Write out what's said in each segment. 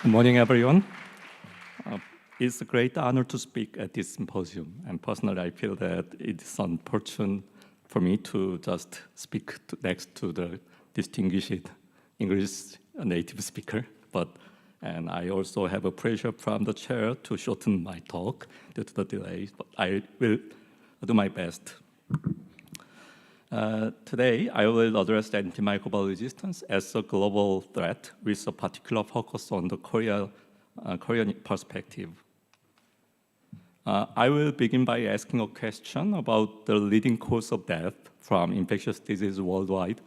Good morning, everyone. It's a great honor to speak at this symposium, and personally, I feel that it's unfortunate for me to just speak next to the distinguished English native speaker. And I also have a pressure from the chair to shorten my talk due to the delay, but I will do my best. Today, I will address antimicrobial resistance as a global threat with a particular focus on the Korean perspective. I will begin by asking a question about the leading cause of death from infectious disease worldwide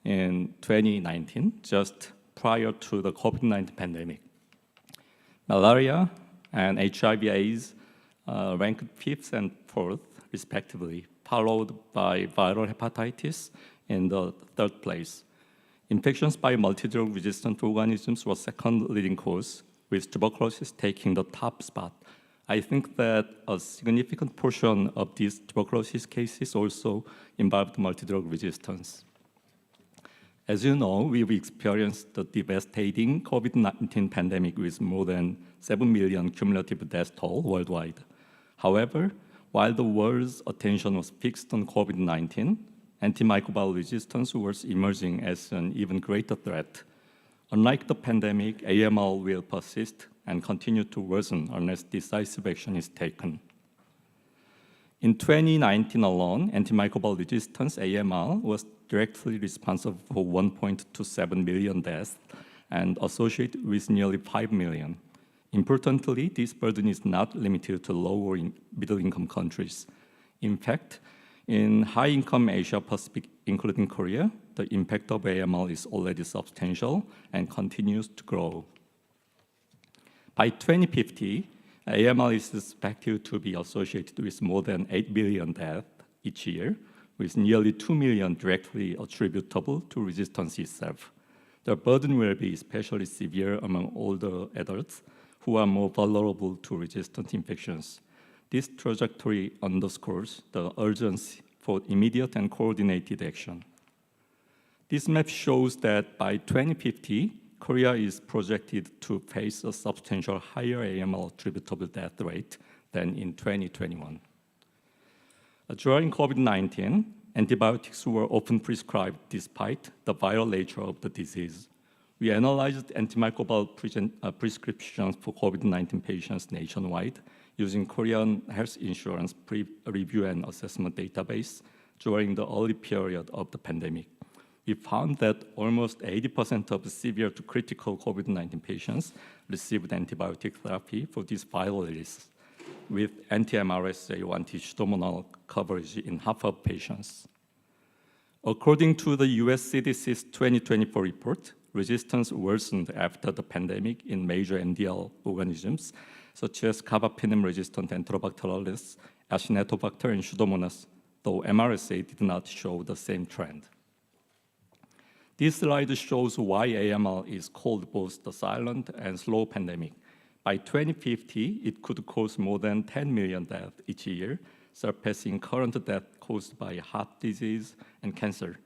in 2019, just prior to the COVID-19 pandemic. Malaria and HIV/AIDS ranked 5th and 4th, respectively, followed by viral hepatitis in the 3rd place. Infections by multidrug-resistant organisms was second leading cause, with tuberculosis taking the top spot. I think that a significant portion of these tuberculosis cases also involved multidrug resistance. As you know, we've experienced the devastating COVID-19 pandemic with more than 7 million cumulative death toll worldwide. However, while the world's attention was fixed on COVID-19, antimicrobial resistance was emerging as an even greater threat. Unlike the pandemic, AMR will persist and continue to worsen unless decisive action is taken. In 2019 alone, antimicrobial resistance, AMR, was directly responsible for 1.27 million deaths and associated with nearly 5 million. Importantly, this burden is not limited to lower and middle-income countries. In fact, in high-income Asia-Pacific, including Korea, the impact of AMR is already substantial and continues to grow. By 2050, AMR is expected to be associated with more than 8 billion deaths each year, with nearly 2 million directly attributable to resistance itself. The burden will be especially severe among older adults who are more vulnerable to resistant infections. This trajectory underscores the urgency for immediate and coordinated action. This map shows that by 2050, Korea is projected to face a substantial higher AMR attributable death rate than in 2021. During COVID-19, antibiotics were often prescribed despite the viral nature of the disease. We analyzed antimicrobial prescriptions for COVID-19 patients nationwide using Korean Health Insurance Review and Assessment Database during the early period of the pandemic. We found that almost 80% of severe to critical COVID-19 patients received antibiotic therapy for this viral illness, with anti-MRSA or anti-Pseudomonal coverage in half of patients. According to the US CDC's 2024 report, resistance worsened after the pandemic in major NDL organisms, such as carbapenem-resistant Enterobacter, Acinetobacter, and Pseudomonas, though MRSA did not show the same trend. This slide shows why AMR is called both the silent and slow pandemic. By 2050, it could cause more than 10 million deaths each year, surpassing current deaths caused by heart disease and cancer.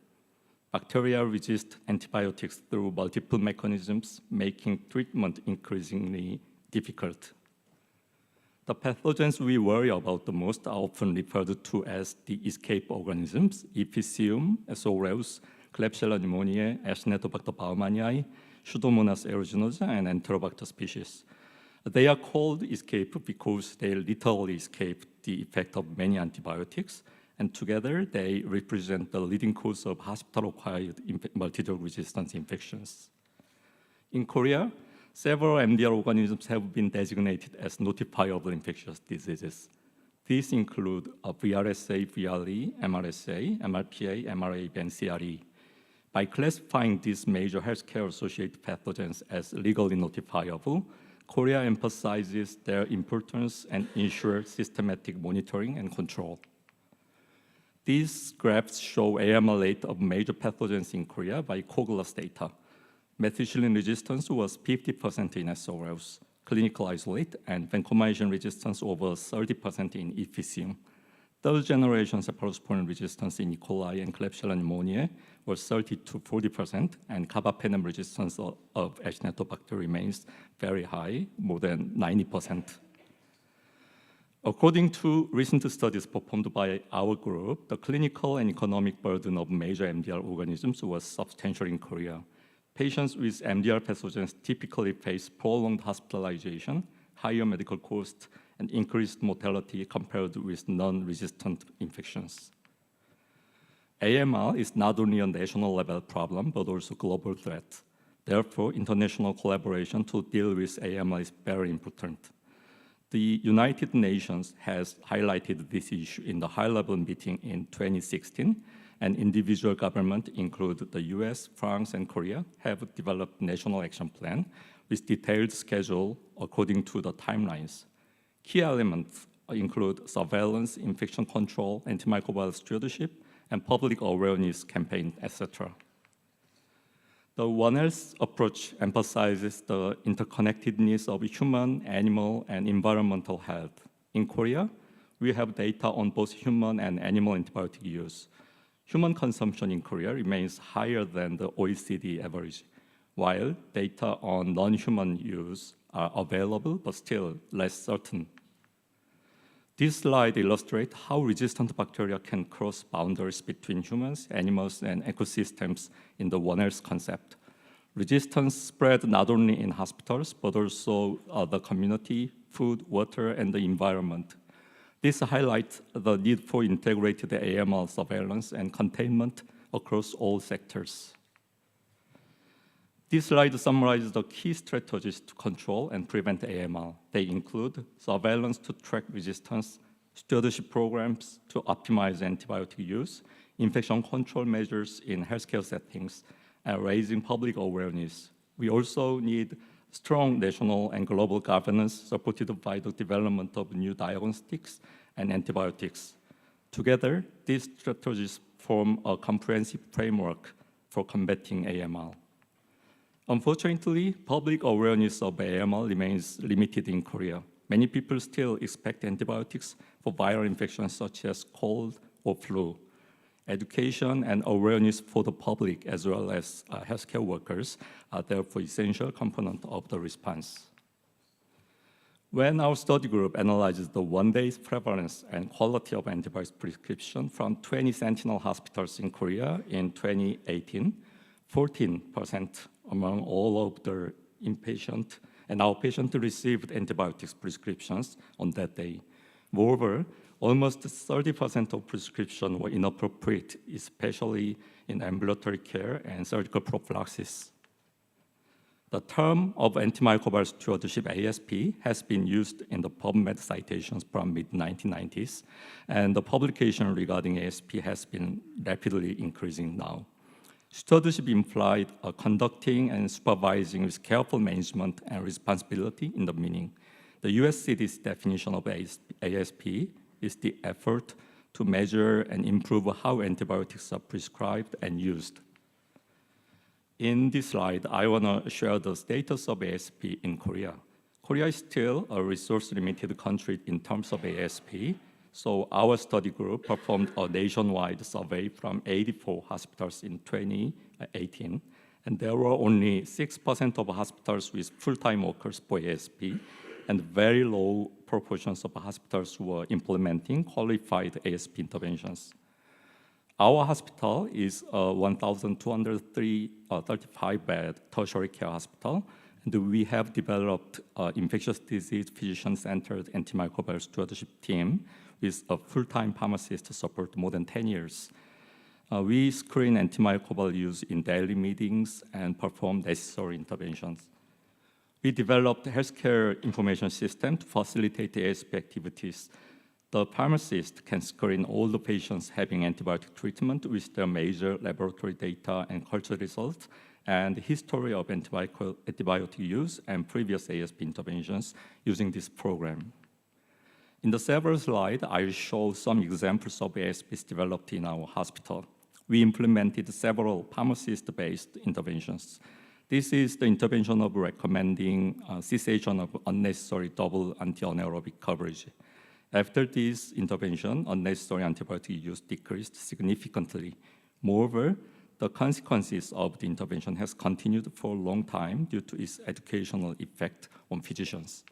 Bacteria resist antibiotics through multiple mechanisms, making treatment increasingly difficult. The pathogens we worry about the most are often referred to as the escape organisms: Infectious, S. aureus, Klebsiella pneumoniae, Acinetobacter baumannii, Pseudomonas aeruginosa, and Enterobacter species. They are called escape because they literally escape the effect of many antibiotics, and together they represent the leading cause of hospital-acquired multidrug resistance infections. In Korea, several MDR organisms have been designated as notifiable infectious diseases. These include VRSA, VRE, MRSA, MRPA, MRAB, and CRE. By classifying these major healthcare-associated pathogens as legally notifiable, Korea emphasizes their importance and ensures systematic monitoring and control. These graphs show AMR rate of major pathogens in Korea by COGLAS data. Methicillin resistance was 50% in S. aureus, clinical isolate, and vancomycin resistance over 30% in Infectious. Third generation cephalosporin resistance in E. coli and Klebsiella pneumoniae was 30 to 40%, and carbapenem resistance of Acinetobacter remains very high, more than 90%. According to recent studies performed by our group, the clinical and economic burden of major MDR organisms was substantial in Korea. Patients with MDR pathogens typically face prolonged hospitalization, higher medical costs, and increased mortality compared with non-resistant infections. AMR is not only a national level problem, but also a global threat. Therefore, international collaboration to deal with AMR is very important. The United Nations has highlighted this issue in the high-level meeting in 2016, and individual governments, including the US, France, and Korea, have developed national action plan with detailed schedule according to the timelines. Key elements include surveillance, infection control, antimicrobial stewardship, and public awareness campaign, etc. The One Health approach emphasizes the interconnectedness of human, animal, and environmental health. In Korea, we have data on both human and animal antibiotic use. Human consumption in Korea remains higher than the OECD average, while data on non-human use are available but still less certain. This slide illustrates how resistant bacteria can cross boundaries between humans, animals, and ecosystems in the One Health concept. Resistance spread not only in hospitals, but also the community, food, water, and the environment. This highlights the need for integrated AMR surveillance and containment across all sectors. This slide summarizes the key strategies to control and prevent AMR. They include surveillance to track resistance, stewardship programs to optimize antibiotic use, infection control measures in healthcare settings, and raising public awareness. We also need strong national and global governance supported by the development of new diagnostics and antibiotics. Together, these strategies form a comprehensive framework for combating AMR. Unfortunately, public awareness of AMR remains limited in Korea. Many people still expect antibiotics for viral infections such as cold or flu. Education and awareness for the public as well as healthcare workers are therefore essential component of the response. When our study group analyzes the one-day prevalence and quality of antibiotics prescription from 20 sentinel hospitals in Korea in 2018, 14% among all of the inpatient and outpatient received antibiotics prescriptions on that day. Moreover, almost 30% of prescriptions were inappropriate, especially in ambulatory care and surgical prophylaxis. The term of antimicrobial stewardship, ASP, has been used in the PubMed citations from mid-1990s, and the publication regarding ASP has been rapidly increasing now. Stewardship implied conducting and supervising with careful management and responsibility in the meaning. The US CDC's definition of ASP is the effort to measure and improve how antibiotics are prescribed and used. In this slide, I want to share the status of ASP in Korea. Korea is still a resource-limited country in terms of ASP, so our study group performed a nationwide survey from 84 hospitals in 2018, and there were only 6% of hospitals with full-time workers for ASP, and very low proportions of hospitals who were implementing qualified ASP interventions. Our hospital is a 1,235-bed tertiary care hospital, and we have developed an infectious disease physician-centered antimicrobial stewardship team with a full-time pharmacist to support more than 10 years. We screen antimicrobial use in daily meetings and perform necessary interventions. We developed a healthcare information system to facilitate the ASP activities. The pharmacist can screen all the patients having antibiotic treatment with their major laboratory data and culture results and history of antibiotic use and previous ASP interventions using this program. In the several slides, I will show some examples of ASPs developed in our hospital. We implemented several pharmacist-based interventions. This is the intervention of recommending cessation of unnecessary double anti-anaerobic coverage. After this intervention, unnecessary antibiotic use decreased significantly. Moreover, the consequences of the intervention has continued for a long time due to its educational effect on physicians.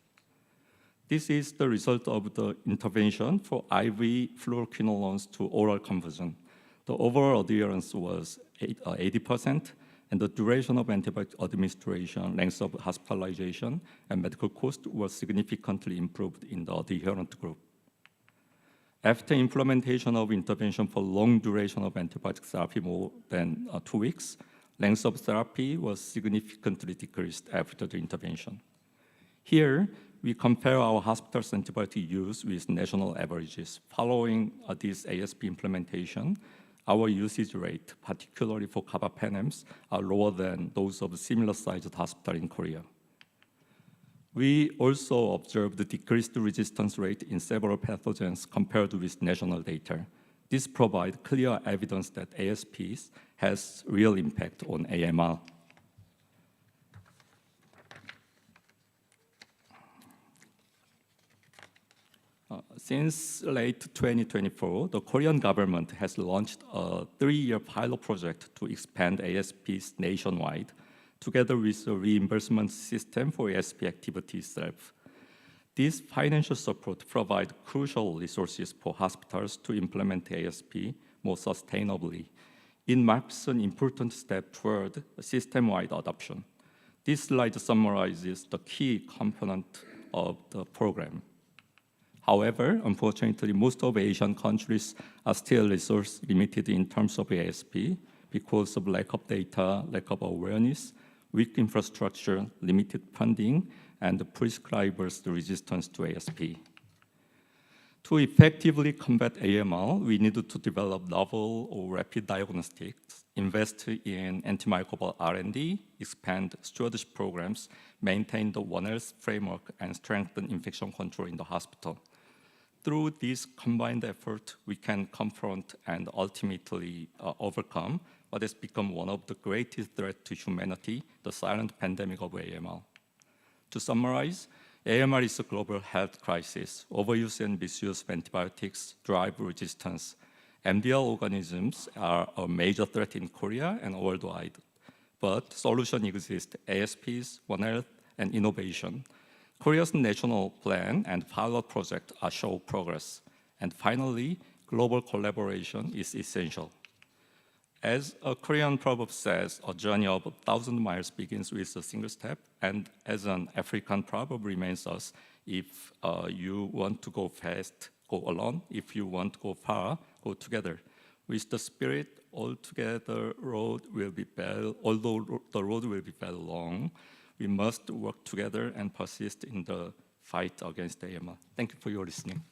This is the result of the intervention for IV fluoroquinolones to oral conversion. The overall adherence was 80%, and the duration of antibiotic administration, length of hospitalization, and medical cost was significantly improved in the adherent group. After implementation of intervention for long duration of antibiotic therapy more than 2 weeks, length of therapy was significantly decreased after the intervention. Here, we compare our hospital's antibiotic use with national averages. Following this ASP implementation, our usage rate, particularly for carbapenems, are lower than those of similar-sized hospital in Korea. We also observed the decreased resistance rate in several pathogens compared with national data. This provides clear evidence that ASPs has real impact on AMR. Since late 2024, the Korean government has launched a 3-year pilot project to expand ASPs nationwide, together with a reimbursement system for ASP activity itself. This financial support provides crucial resources for hospitals to implement ASP more sustainably. It marks an important step toward system-wide adoption. This slide summarizes the key component of the program. However, unfortunately, most of Asian countries are still resource limited in terms of ASP because of lack of data, lack of awareness, weak infrastructure, limited funding, and the prescribers' resistance to ASP. To effectively combat AMR, we needed to develop novel or rapid diagnostics, invest in antimicrobial R&D, expand stewardship programs, maintain the One Health framework, and strengthen infection control in the hospital. Through this combined effort, we can confront and ultimately overcome what has become one of the greatest threats to humanity, the silent pandemic of AMR. To summarize, AMR is a global health crisis. Overuse and misuse of antibiotics drive resistance. MDR organisms are a major threat in Korea and worldwide. But solutions exist: ASPs, One Health, and innovation. Korea's national plan and pilot project show progress. And finally, global collaboration is essential. As a Korean proverb says, a journey of 1,000 miles begins with a single step, and as an African proverb reminds us, if you want to go fast, go alone. If you want to go far, go together. With the spirit, although the road will be very long, we must work together and persist in the fight against AMR. Thank you for your listening.